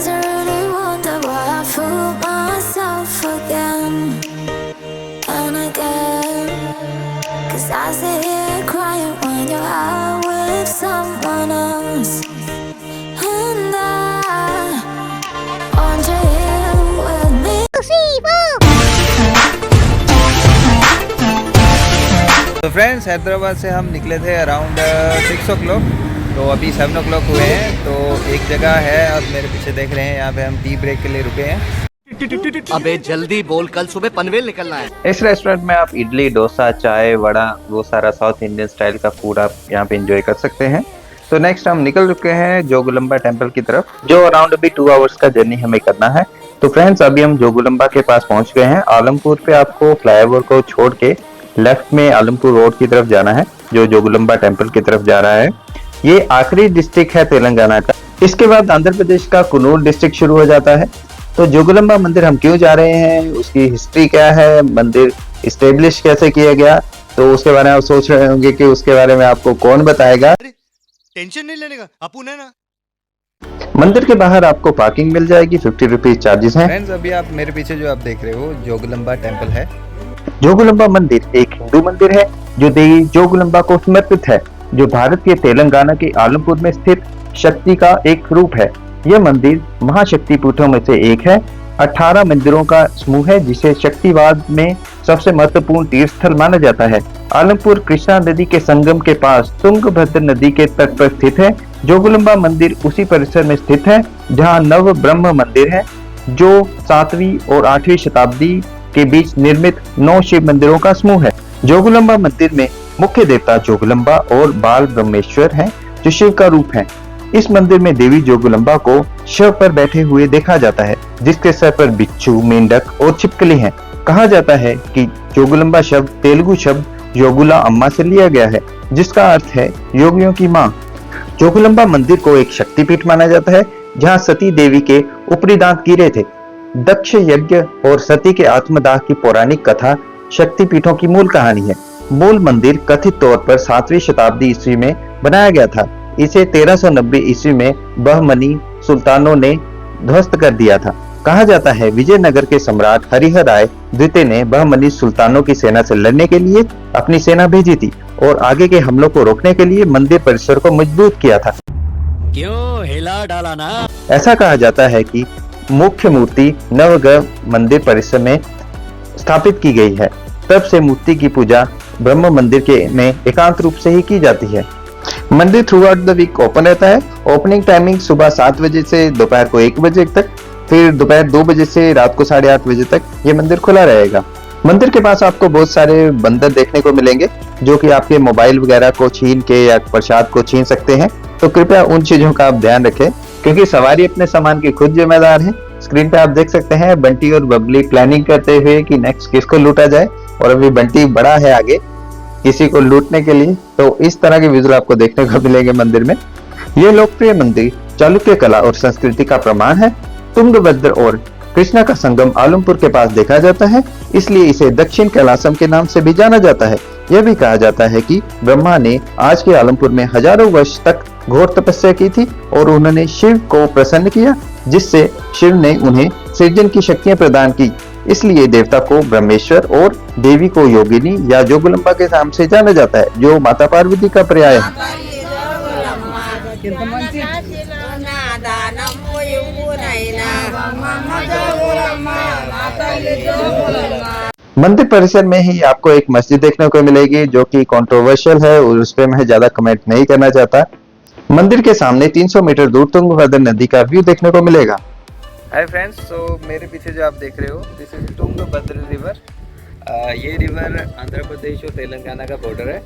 Sometimes I really wonder why I fool myself again and again. 'Cause I sit here crying when you're out with someone else. And I want you here with me. तो friends, Hyderabad से हम निकले थे around 6 ओ clock, तो अभी 7 ओ clock हुए हैं। तो एक जगह है, अब मेरे पीछे देख रहे हैं, यहाँ पे हम टी ब्रेक के लिए रुके हैं। अबे जल्दी बोल, कल सुबह पनवेल निकलना है। इस रेस्टोरेंट में आप इडली, डोसा, चाय, वड़ा, वो सारा साउथ इंडियन स्टाइल का फूड आप यहाँ पे एंजॉय कर सकते हैं। तो नेक्स्ट हम निकल चुके हैं जोगुलंबा टेम्पल की तरफ, जो अराउंड अभी 2 आवर्स का जर्नी हमें करना है। तो फ्रेंड्स, अभी हम जोगुलंबा के पास पहुंच गए हैं। आलमपुर पे आपको फ्लाईओवर को छोड़ के लेफ्ट में आलमपुर रोड की तरफ जाना है, जो जोगुलंबा टेम्पल की तरफ जा रहा है। ये आखिरी डिस्ट्रिक्ट है तेलंगाना का। इसके बाद आंध्र प्रदेश का कुनूर डिस्ट्रिक्ट शुरू हो जाता है। तो जोगुलंबा मंदिर हम क्यों जा रहे हैं, उसकी हिस्ट्री क्या है, मंदिर इस्टेब्लिश कैसे किया गया, तो उसके बारे में आप सोच रहे होंगे कि उसके बारे में आपको कौन बताएगा। टेंशन नहीं लेने का, अपुन है ना। मंदिर के बाहर आपको पार्किंग मिल जाएगी, 50 रुपीज चार्जेस हैं। फ्रेंड्स, अभी आप मेरे पीछे जो आप देख रहे हो जोगुलंबा टेम्पल है। जोगुलंबा मंदिर एक हिंदू मंदिर है जो देवी जोगुलंबा को समर्पित है, जो भारत के तेलंगाना के आलमपुर में स्थित शक्ति का एक रूप है। यह मंदिर महाशक्ति पीठों में से एक है। 18 मंदिरों का समूह है, जिसे शक्तिवाद में सबसे महत्वपूर्ण तीर्थ स्थल माना जाता है। आलमपुर कृष्णा नदी के संगम के पास तुंगभद्र नदी के तट पर स्थित है। जोगुलंबा मंदिर उसी परिसर में स्थित है जहां नव ब्रह्म मंदिर है, जो 7वीं और 8वीं शताब्दी के बीच निर्मित 9 शिव मंदिरों का समूह है। जोगुलंबा मंदिर में मुख्य देवता जोगुलंबा और बाल ब्रह्मेश्वर हैं, जो शिव का रूप है। इस मंदिर में देवी जोगुलंबा को शव पर बैठे हुए देखा जाता है, जिसके सर पर बिच्छू, मेंढक और छिपकली हैं। कहा जाता है कि जोगुलंबा शब्द तेलुगु शब्द योगुला अम्मा से लिया गया है, जिसका अर्थ है योगियों की माँ। जोगुलंबा मंदिर को एक शक्तिपीठ माना जाता है, जहाँ सती देवी के ऊपरी दांत गिरे थे। दक्ष यज्ञ और सती के आत्मदाह की पौराणिक कथा शक्तिपीठों की मूल कहानी है। मूल मंदिर कथित तौर पर 7वीं शताब्दी ईस्वी में बनाया गया था। इसे 1390 ईस्वी में बहमनी सुल्तानों ने ध्वस्त कर दिया था। कहा जाता है विजयनगर के सम्राट हरिहर राय द्वितीय ने बहमनी सुल्तानों की सेना से लड़ने के लिए अपनी सेना भेजी थी और आगे के हमलों को रोकने के लिए मंदिर परिसर को मजबूत किया था। क्यों हिला डाला ना। ऐसा कहा जाता है कि मुख्य मूर्ति नवग्रह मंदिर परिसर में स्थापित की गई है। तब से मूर्ति की पूजा ब्रह्म मंदिर के में एकांत रूप से ही की जाती है। मंदिर throughout the week open रहता है। ओपनिंग टाइमिंग सुबह 7 बजे से दोपहर को 1 बजे तक, फिर दोपहर 2 बजे से रात को 8:30 बजे तक ये मंदिर खुला रहेगा। मंदिर के पास आपको बहुत सारे बंदर देखने को मिलेंगे, जो कि आपके मोबाइल वगैरह को छीन के या प्रसाद को छीन सकते हैं। तो कृपया उन चीजों का आप ध्यान रखें, क्योंकि सवारी अपने सामान की खुद जिम्मेदार है। स्क्रीन पे आप देख सकते हैं बंटी और बबली प्लानिंग करते हुए कि नेक्स्ट किसको लूटा जाए, और अभी बंटी बड़ा है आगे किसी को लूटने के लिए। तो इस तरह के विजुअल आपको देखने को मिलेंगे मंदिर में। यह लोकप्रिय मंदिर चालुक्य कला और संस्कृति का प्रमाण है। तुंगभद्र और कृष्णा का संगम आलमपुर के पास देखा जाता है, इसलिए इसे दक्षिण कैलासम के नाम से भी जाना जाता है। यह भी कहा जाता है कि ब्रह्मा ने आज के आलमपुर में हजारों वर्ष तक घोर तपस्या की थी और उन्होंने शिव को प्रसन्न किया, जिससे शिव ने उन्हें सृजन की शक्तियां प्रदान की। इसलिए देवता को ब्रह्मेश्वर और देवी को योगिनी या जोगुलंबा के नाम से जाना जाता है, जो माता पार्वती का पर्याय है। मंदिर परिसर में ही आपको एक मस्जिद देखने को मिलेगी, जो कि कंट्रोवर्शियल है और उस पर मैं ज्यादा कमेंट नहीं करना चाहता। मंदिर के सामने 300 मीटर दूर तुंगभद्र नदी का व्यू देखने को मिलेगा। हाय फ्रेंड्स, तो मेरे पीछे जो आप देख रहे हो, दिस इज तुंगभद्र रिवर। ये रिवर आंध्र प्रदेश और तेलंगाना का बॉर्डर है।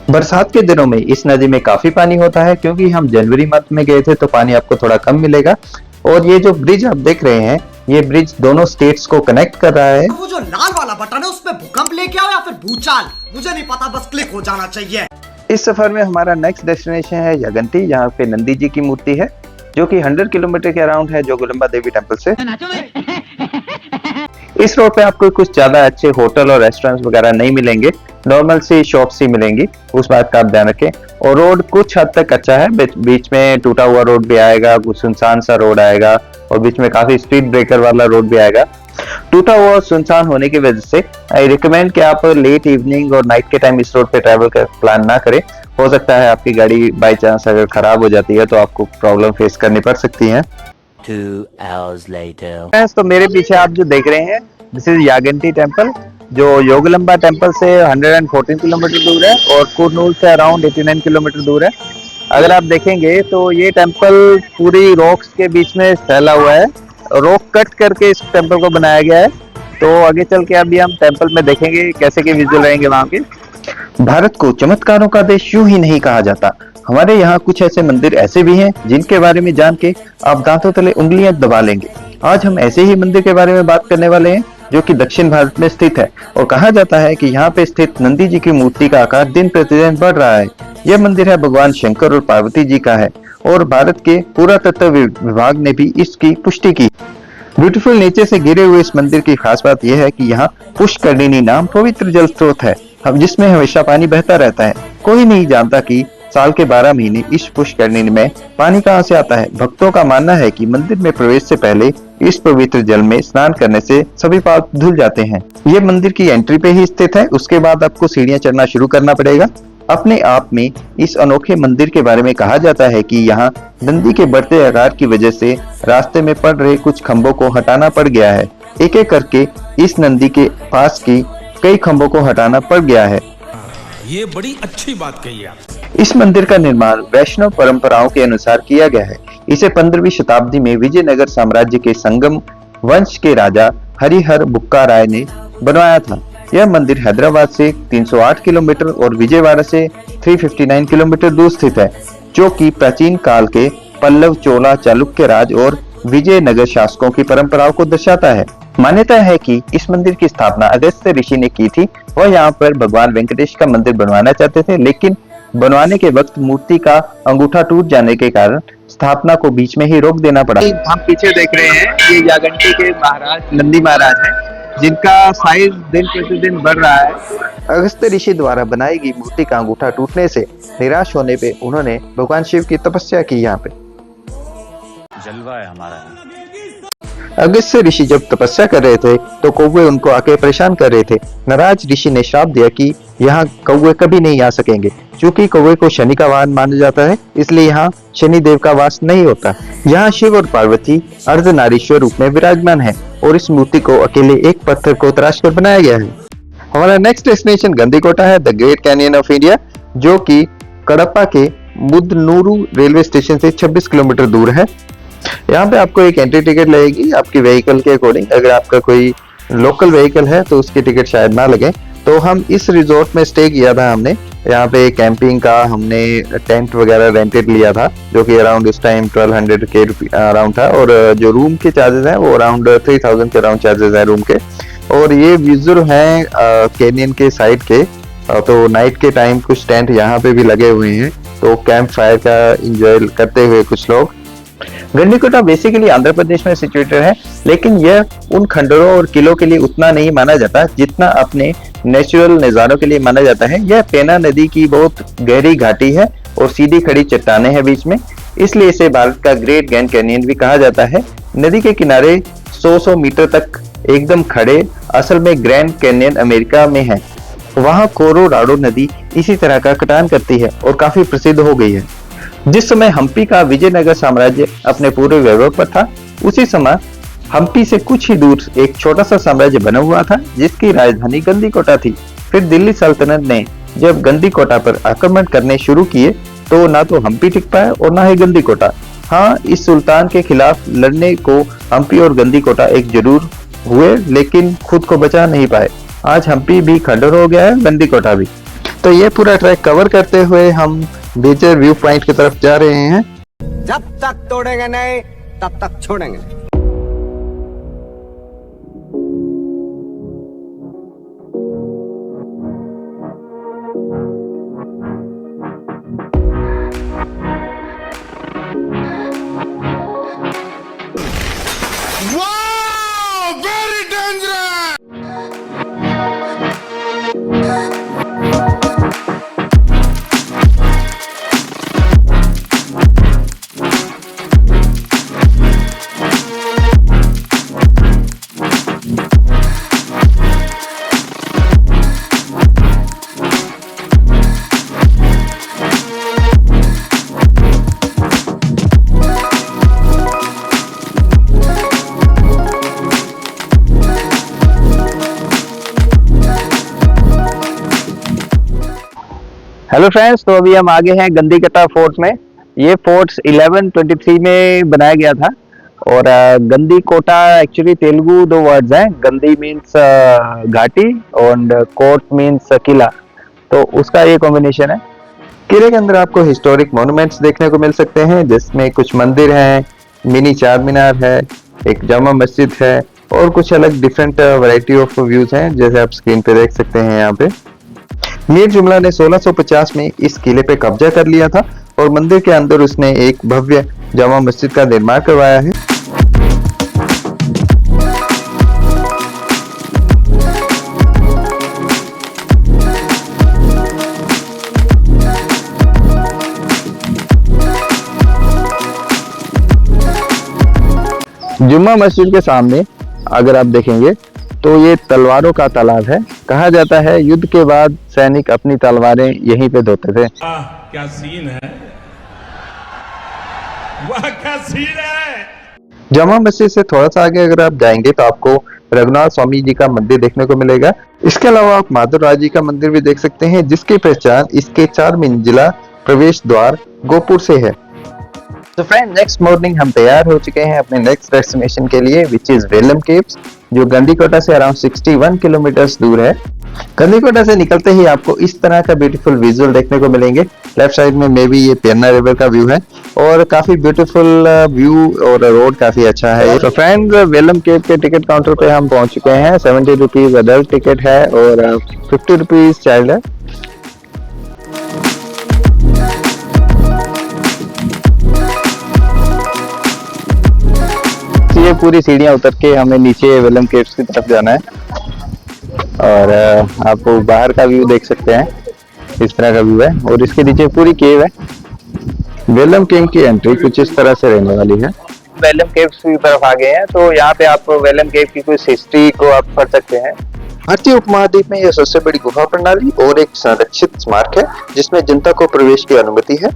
बरसात के दिनों में इस नदी में काफी पानी होता है, क्योंकि हम जनवरी मंथ में गए थे तो पानी आपको थोड़ा कम मिलेगा। और ये जो ब्रिज आप देख रहे हैं, ये ब्रिज दोनों स्टेट्स को कनेक्ट कर रहा है। वो जो लाल वाला बटन है उसमें भूकंप लेके आओ या फिर भूचाल, मुझे नहीं पता, बस क्लिक हो जाना चाहिए। इस सफर में हमारा नेक्स्ट डेस्टिनेशन है यगंती, जहाँ पे नंदी जी की मूर्ति है, जो कि 100 किलोमीटर के अराउंड है जोगुलंबा देवी टेम्पल से। इस रोड पे आपको कुछ ज्यादा अच्छे होटल और रेस्टोरेंट्स वगैरह नहीं मिलेंगे, नॉर्मल सी शॉप सी मिलेंगी, उस बात का आप ध्यान रखें। और रोड कुछ हद तक अच्छा है, बीच में टूटा हुआ रोड भी आएगा, कुछ सुनसान सा रोड आएगा और बीच में काफी स्पीड ब्रेकर वाला रोड भी आएगा। टूटा हुआ और सुनसान होने की वजह से आई रिकमेंड कि आप लेट इवनिंग और नाइट के टाइम इस रोड पे ट्रैवल का प्लान ना करें। हो सकता है आपकी गाड़ी बाई चांस अगर खराब हो जाती है तो आपको प्रॉब्लम फेस करनी पड़ सकती है। 2 hours later. तो मेरे पीछे आप जो देख रहे हैं, दिस इज यागंटी टेम्पल, जो योगलंबा टेम्पल से 114 किलोमीटर दूर है और कुरनूल से अराउंड 89 किलोमीटर दूर है। अगर आप देखेंगे तो ये टेम्पल पूरी रॉक्स के बीच में फैला हुआ है, रॉक कट करके इस टेम्पल को बनाया गया है। तो आगे चल के अभी हम टेम्पल में देखेंगे कैसे के विजुअल रहेंगे वहां के। भारत को चमत्कारों का देश यूं ही नहीं कहा जाता। हमारे यहाँ कुछ ऐसे मंदिर ऐसे भी हैं जिनके बारे में जान के आप दांतों तले उंगलियां दबा लेंगे। आज हम ऐसे ही मंदिर के बारे में बात करने वाले हैं जो कि दक्षिण भारत में स्थित है और कहा जाता है कि यहाँ पे स्थित नंदी जी की मूर्ति का आकार दिन प्रतिदिन बढ़ रहा है। यह मंदिर है भगवान शंकर और पार्वती जी का है और भारत के पुरातत्व विभाग ने भी इसकी पुष्टि की। ब्यूटीफुल नेचर से घिरे हुए इस मंदिर की खास बात यह है कि यहाँ पुष्करणी नाम पवित्र जल स्रोत है, हम जिसमें हमेशा पानी बहता रहता है। कोई नहीं जानता कि साल के 12 महीने इस पुष्करणी में पानी कहां से आता है। भक्तों का मानना है कि मंदिर में प्रवेश से पहले इस पवित्र जल में स्नान करने से सभी पाप धुल जाते हैं। ये मंदिर की एंट्री पे ही स्थित है, उसके बाद आपको सीढ़ियां चढ़ना शुरू करना पड़ेगा। अपने आप में इस अनोखे मंदिर के बारे में कहा जाता है कि यहाँ नंदी के बढ़ते आकार की वजह से रास्ते में पड़ रहे कुछ खंभों को हटाना पड़ गया है। एक एक करके इस नंदी के पास की कई खंभों को हटाना पड़ गया है। ये बड़ी अच्छी बात कही आप। इस मंदिर का निर्माण वैष्णव परंपराओं के अनुसार किया गया है। इसे 15वीं शताब्दी में विजयनगर साम्राज्य के संगम वंश के राजा हरिहर बुक्का राय ने बनवाया था। यह मंदिर हैदराबाद से 308 किलोमीटर और विजयवाड़ा से 359 किलोमीटर दूर स्थित है, जो कि प्राचीन काल के पल्लव, चोला, चालुक्य राज और विजयनगर शासकों की परंपराओं को दर्शाता है। मान्यता है कि इस मंदिर की स्थापना अगस्त्य ऋषि ने की थी। वह यहाँ पर भगवान वेंकटेश का मंदिर बनवाना चाहते थे, लेकिन बनवाने के वक्त मूर्ति का अंगूठा टूट जाने के कारण स्थापना को बीच में ही रोक देना पड़ा। हम पीछे देख रहे हैं, ये यागंटी के महाराज नंदी महाराज हैं, जिनका साइज दिन प्रतिदिन बढ़ रहा है। अगस्त्य ऋषि द्वारा बनाई गई मूर्ति का अंगूठा टूटने से निराश होने पे उन्होंने भगवान शिव की तपस्या की। यहाँ पे जलवा है हमारा। अगस्त्य ऋषि जब तपस्या कर रहे थे तो कौवे उनको आके परेशान कर रहे थे। नाराज ऋषि ने श्राप दिया कि यहाँ कौवे कभी नहीं आ सकेंगे। चूंकि कौवे को शनि का वाहन माना जाता है, इसलिए यहाँ शनि देव का वास नहीं होता। यहाँ शिव और पार्वती अर्धनारीश्वर रूप में विराजमान है और इस मूर्ति को अकेले एक पत्थर को तराश कर बनाया गया है। हमारा नेक्स्ट डेस्टिनेशन गंदीकोटा है, the great canyon of India, जो कि कडप्पा के मुदनूरू रेलवे स्टेशन से 26 किलोमीटर दूर है। यहाँ पे आपको एक एंट्री टिकट लगेगी आपकी व्हीकल के अकॉर्डिंग। अगर आपका कोई लोकल व्हीकल है तो उसकी टिकट शायद ना लगे। तो हम इस रिजॉर्ट में स्टे किया था हमने। यहाँ पे कैंपिंग का हमने टेंट वगैरह रेंटेड लिया था, जो कि अराउंड उस टाइम 1200 के अराउंड था। और जो रूम के चार्जेस हैं वो अराउंड 3000 के अराउंड चार्जेस हैं रूम के। और ये विजुअल हैं कैनियन के साइड के। तो नाइट के टाइम कुछ टेंट यहाँ पे भी लगे हुए हैं, तो कैंप फायर का एंजॉय करते हुए कुछ लोग। गंडीकोटा बेसिकली आंध्र प्रदेश में सिचुएटेड है, लेकिन यह उन खंडरों और किलों के लिए उतना नहीं माना जाता जितना अपने नेचुरल नज़ारों के लिए माना जाता है। यह पेना नदी की बहुत गहरी घाटी है और सीधी खड़ी चट्टानें हैं बीच में, इसलिए इसे भारत का ग्रेट ग्रैंड कैनियन भी कहा जाता है। नदी के किनारे 100 मीटर तक एकदम खड़े असल में ग्रैंड कैनियन अमेरिका में है। वहाँ कोलोराडो नदी इसी तरह का कटान करती है और काफी प्रसिद्ध हो गई है। जिस समय हम्पी का विजयनगर साम्राज्य अपने पूरे वैभव पर था, उसी समय हम्पी से कुछ ही दूर एक छोटा सा साम्राज्य बना हुआ था जिसकी राजधानी गंदीकोटा थी। फिर दिल्ली सल्तनत ने जब गंदीकोटा पर आक्रमण करने शुरू किए तो ना तो हम्पी टिक पाया और ना ही गंदीकोटा। हाँ, इस सुल्तान के खिलाफ लड़ने को हम्पी और गंदीकोटा एक जरूर हुए, लेकिन खुद को बचा नहीं पाए। आज हम्पी भी खंडर हो गया है, गंदीकोटा भी। तो ये पूरा ट्रैक कवर करते हुए हम नेचर व्यू पॉइंट की तरफ जा रहे हैं। जब तक तोड़ेंगे नहीं तब तक छोड़ेंगे। Very dangerous. हेलो फ्रेंड्स, तो अभी हम आगे हैं गंदीकटा फोर्ट में। ये फोर्ट 1123 में बनाया गया था। और गंदी कोटा एक्चुअली तेलुगु दो वर्ड्स हैं। गंदी मीन्स घाटी और कोट मीन्स किला, तो उसका ये कॉम्बिनेशन है। किले के अंदर आपको हिस्टोरिक मॉन्यूमेंट्स देखने को मिल सकते हैं, जिसमें कुछ मंदिर हैं, मिनी चार मीनार है, एक जामा मस्जिद है और कुछ अलग डिफरेंट वैरायटी ऑफ व्यूज हैं, जैसे आप स्क्रीन पे देख सकते हैं। यहाँ पे मीर जुमला ने 1650 में इस किले पे कब्जा कर लिया था और मंदिर के अंदर उसने एक भव्य जामा मस्जिद का निर्माण करवाया है। जुम्मा मस्जिद के सामने अगर आप देखेंगे तो ये तलवारों का तालाब है। कहा जाता है युद्ध के बाद सैनिक अपनी तलवारें यहीं पे धोते थे। क्या सीन है, वाह क्या सीन है। जामा मस्जिद से थोड़ा सा आगे अगर आप जाएंगे तो आपको रघुनाथ स्वामी जी का मंदिर देखने को मिलेगा। इसके अलावा आप माधवराज जी का मंदिर भी देख सकते हैं, जिसकी पहचान इसके 4 मंजिला प्रवेश द्वार गोपुर से है। तो फ्रेंड, नेक्स्ट मॉर्निंग हम तैयार हो चुके हैं अपने नेक्स्ट डेस्टिनेशन के लिए, विच इज वेलम केव्स, जो गंडीकोटा से अराउंड 61 किलोमीटर्स दूर है। गंडीकोटा से निकलते ही आपको इस तरह का ब्यूटीफुल विजुअल देखने को मिलेंगे। लेफ्ट साइड में मे बी ये पेन्ना रिवर का व्यू है और काफी ब्यूटीफुल व्यू और रोड काफी अच्छा है। तो फ्रेंड, वेलम केव के टिकट काउंटर पे हम पहुंच चुके हैं। 70 रुपीज अडल्ट टिकट है और 50 रुपीज चाइल्ड है। ये पूरी सीढ़ियां उतर के हमें नीचे वेलम केव्स की तरफ जाना है और आप बाहर का व्यू देख सकते हैं, इस तरह का व्यू है और इसके नीचे पूरी केव है। वेलम केव की एंट्री कुछ इस तरह से रहने वाली है। वेलम केव्स की तरफ आ गए हैं, तो यहाँ पे आप वेलम केव की कुछ हिस्ट्री को आप पढ़ सकते हैं। भारतीय उपमहाद्वीप में यह सबसे बड़ी गुफा प्रणाली और एक संरक्षित स्मारक है, जिसमें जनता को प्रवेश की अनुमति है।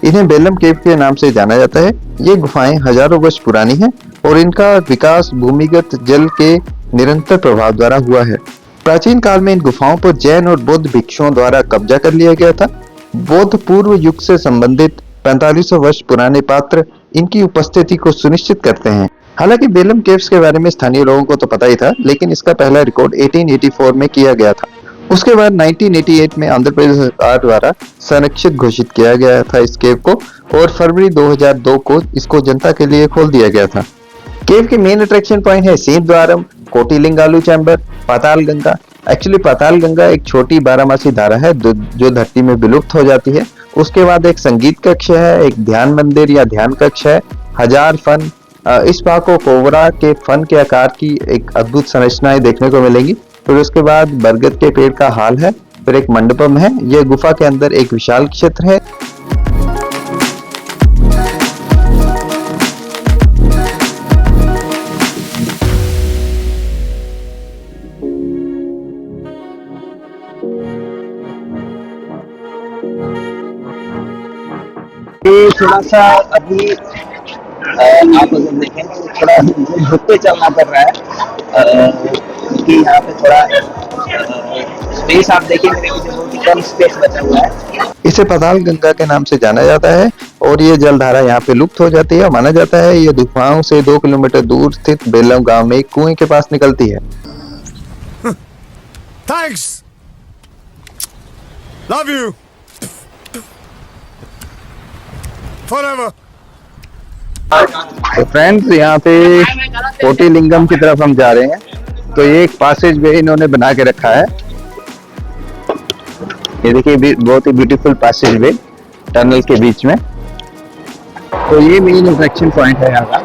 इन्हें वेलम केव के नाम से जाना जाता है। ये गुफाएं हजारों वर्ष पुरानी हैं और इनका विकास भूमिगत जल के निरंतर प्रभाव द्वारा हुआ है। प्राचीन काल में इन गुफाओं पर जैन और बौद्ध भिक्षुओं द्वारा कब्जा कर लिया गया था। बौद्ध पूर्व युग से संबंधित 4500 वर्ष पुराने पात्र इनकी उपस्थिति को सुनिश्चित करते हैं। हालांकि वेलम केव्स के बारे में स्थानीय लोगों को तो पता ही था, लेकिन इसका पहला रिकॉर्ड 1884 में किया गया था। उसके बाद 1988 में आंध्र प्रदेश सरकार द्वारा संरक्षित घोषित किया गया था इस केव को और फरवरी 2002 को इसको जनता के लिए खोल दिया गया था। केव के मेन अट्रैक्शन पॉइंट है सिंह द्वारम, कोटिलिंगालू चैम्बर, पाताल गंगा। एक्चुअली पाताल गंगा एक छोटी 12मासी धारा है जो धरती में विलुप्त हो जाती है। उसके बाद एक संगीत कक्ष है, एक ध्यान मंदिर या ध्यान कक्ष है, 1000 फन। इस बाग को कोबरा के फन के आकार की एक अद्भुत संरचनाएं देखने को मिलेंगी। फिर उसके बाद बरगद के पेड़ का हाल है, फिर एक मंडपम है। यह गुफा के अंदर एक विशाल क्षेत्र है। थोड़ा सा अभी आप अगर देखें तो थोड़ा झुकते चलना पड़ रहा है, कि यहाँ पे थोड़ा स्पेस आप देखिए, मेरे पीछे बहुत ही कम स्पेस बचा हुआ है। इसे पाताल गंगा के नाम से जाना जाता है और ये जलधारा यहाँ पे लुप्त हो जाती है। माना जाता है ये गुफाओं से 2 किलोमीटर दूर स्थित बेलम गांव में एक कुएं के पास निकलती है। Thanks, love you forever. तो फ्रेंड्स, यहाँ पे कोटिलिंगम की तरफ हम जा रहे हैं। तो ये एक पैसेज वे इन्होंने बना के रखा है। ये देखिए, बहुत ही ब्यूटीफुल पैसेज वे टनल के बीच में। तो ये मेन अट्रैक्शन पॉइंट है यहाँ का,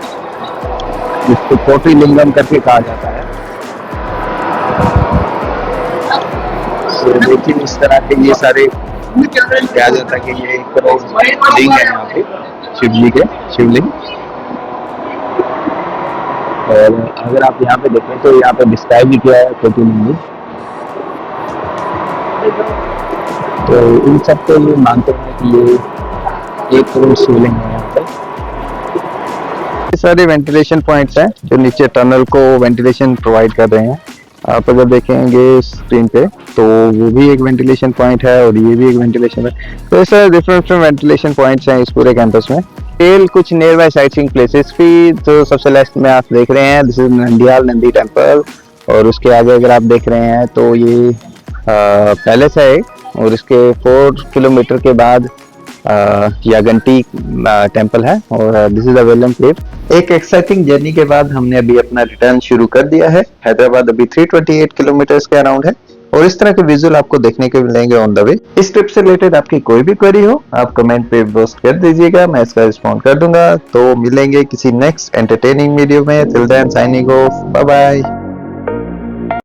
जिसको कोटिलिंगम करके कहा जाता है। तो देखिए इस तरह के ये सारे कहा जाता है कि ये एक लिंग है यहाँ पे। शिव जी के शिवलिंग। और अगर आप यहाँ पे देखें तो यहाँ पे डिस्क्राइब भी किया है छोटी मंदिर। तो इन सब को ये मानते हैं कि ये 1 करोड़ शिवलिंग है यहाँ पे। सारे वेंटिलेशन पॉइंट्स हैं जो नीचे टनल को वेंटिलेशन प्रोवाइड कर रहे हैं। आप अगर देखेंगे स्क्रीन पे तो वो भी एक वेंटिलेशन पॉइंट है और ये भी एक वेंटिलेशन है। तो ऐसे डिफरेंट वेंटिलेशन पॉइंट्स हैं इस पूरे कैंपस में। कुछ नियर बाय साइटिंग प्लेसेस भी, तो सबसे लेफ्ट में आप देख रहे हैं this is Nandyal Nandi temple. और उसके आगे अगर आप देख रहे हैं तो ये पैलेस है और इसके 4 किलोमीटर के बाद यागंटी टेम्पल है और दिस इज अ वेलम केव। एक एक्साइटिंग जर्नी के बाद हमने अभी अपना रिटर्न शुरू कर दिया है। हैदराबाद अभी 328 किलोमीटर के अराउंड है और इस तरह के विजुअल आपको देखने को मिलेंगे ऑन द वे। इस ट्रिप से रिलेटेड आपकी कोई भी क्वेरी हो आप कमेंट पे पोस्ट कर दीजिएगा, मैं इसका रिस्पॉन्ड कर दूंगा। तो मिलेंगे किसी नेक्स्ट एंटरटेनिंग वीडियो में। Till then signing off, bye bye.